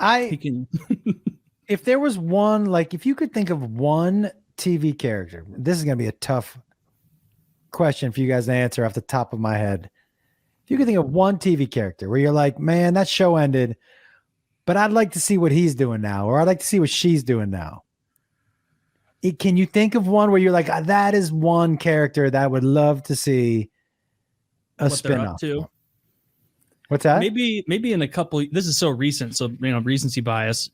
He can. If there was one, like, if you could think of one TV character, this is going to be a tough question for you guys to answer off the top of my head. If you could think of one TV character where you're like, man, that show ended, but I'd like to see what he's doing now, or I'd like to see what she's doing now. Can you think of one where you're like, that is one character that I would love to see a spin-off? What's that? Maybe in a couple. This is so recent, so recency bias.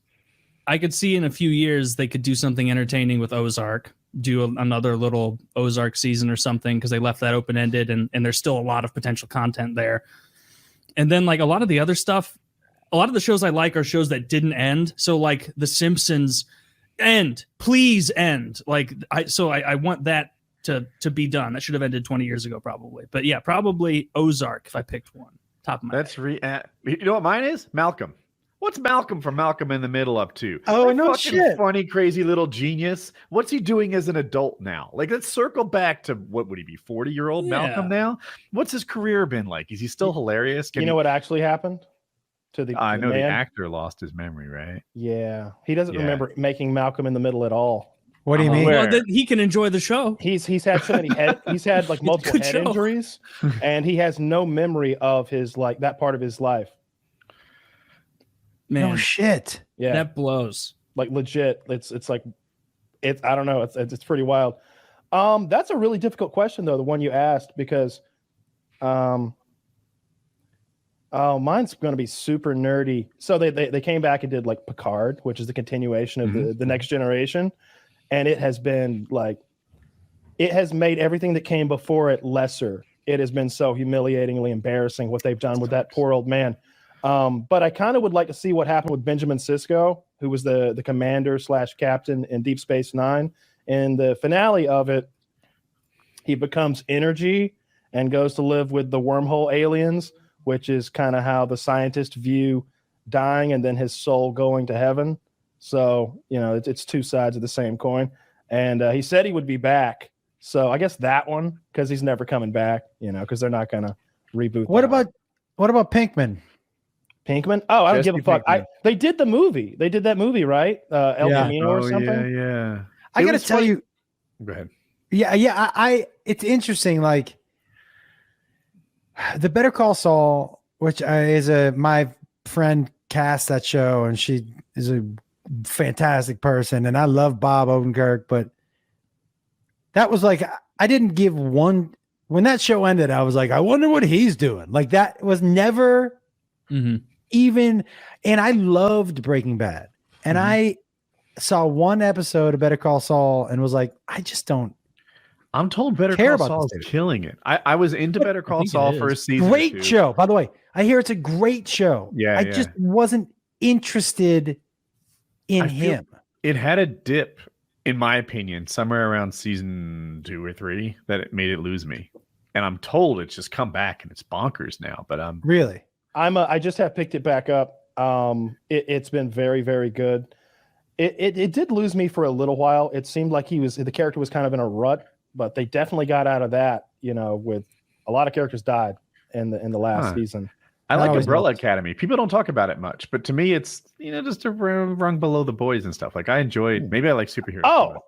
I could see in a few years they could do something entertaining with Ozark, do another little Ozark season or something, because they left that open-ended and there's still a lot of potential content there. And then like a lot of the other stuff, a lot of the shows I like are shows that didn't end. So like The Simpsons, please end. Like I want that to be done. That should have ended 20 years ago probably. But yeah, probably Ozark if I picked one. Top of my head. You know what mine is? Malcolm. What's Malcolm from Malcolm in the Middle up to? Oh, no shit. Funny, crazy little genius. What's he doing as an adult now? Like, let's circle back to what would he be, 40-year-old Malcolm now? What's his career been like? Is he still hilarious? You know what actually happened to the I know man? the actor lost his memory, right? Yeah. He doesn't remember making Malcolm in the Middle at all. What do you mean? Well, then he can enjoy the show. He's had so many he's had like multiple head injuries, and he has no memory of his like that part of his life. Man, no shit. Yeah, that blows. Like legit. It's like I don't know. It's pretty wild. That's a really difficult question though, the one you asked, because mine's going to be super nerdy. So they came back and did like Picard, which is the continuation of the Next Generation. And it has been like, it has made everything that came before it lesser. It has been so humiliatingly embarrassing what they've done with that poor old man. But I kind of would like to see what happened with Benjamin Sisko, who was the commander / captain in Deep Space Nine. In the finale of it, he becomes energy and goes to live with the wormhole aliens, which is kind of how the scientists view dying and then his soul going to heaven. So, it's two sides of the same coin. And he said he would be back. So I guess that one, because he's never coming back, because they're not going to reboot. What about Pinkman? Pinkman? Oh, I don't give a fuck. They did the movie. They did that movie, right? El Camino or something? Yeah. I got to tell you. Go ahead. Yeah. It's interesting. Like the Better Call Saul, which my friend cast that show, and she is a fantastic person, and I love Bob Odenkirk, but that was like, I didn't give one, when that show ended, I was like, I wonder what he's doing. Like that was never even, and I loved Breaking Bad, and I saw one episode of Better Call Saul and was like, I just don't. I'm told Better Call Saul is killing it. I was into Better Call Saul for a season. Great show, by the way. I hear it's a great show. Yeah, I just wasn't interested in him. It had a dip, in my opinion, somewhere around season 2 or 3 that it made it lose me. And I'm told it's just come back and it's bonkers now. But really, I just have picked it back up. It's been very, very good. It did lose me for a little while. It seemed like the character was kind of in a rut, but they definitely got out of that. With a lot of characters died in the last season. I like Umbrella Academy. People don't talk about it much, but to me, it's just a rung below The Boys and stuff. Like I enjoyed. Maybe I like superheroes. Oh,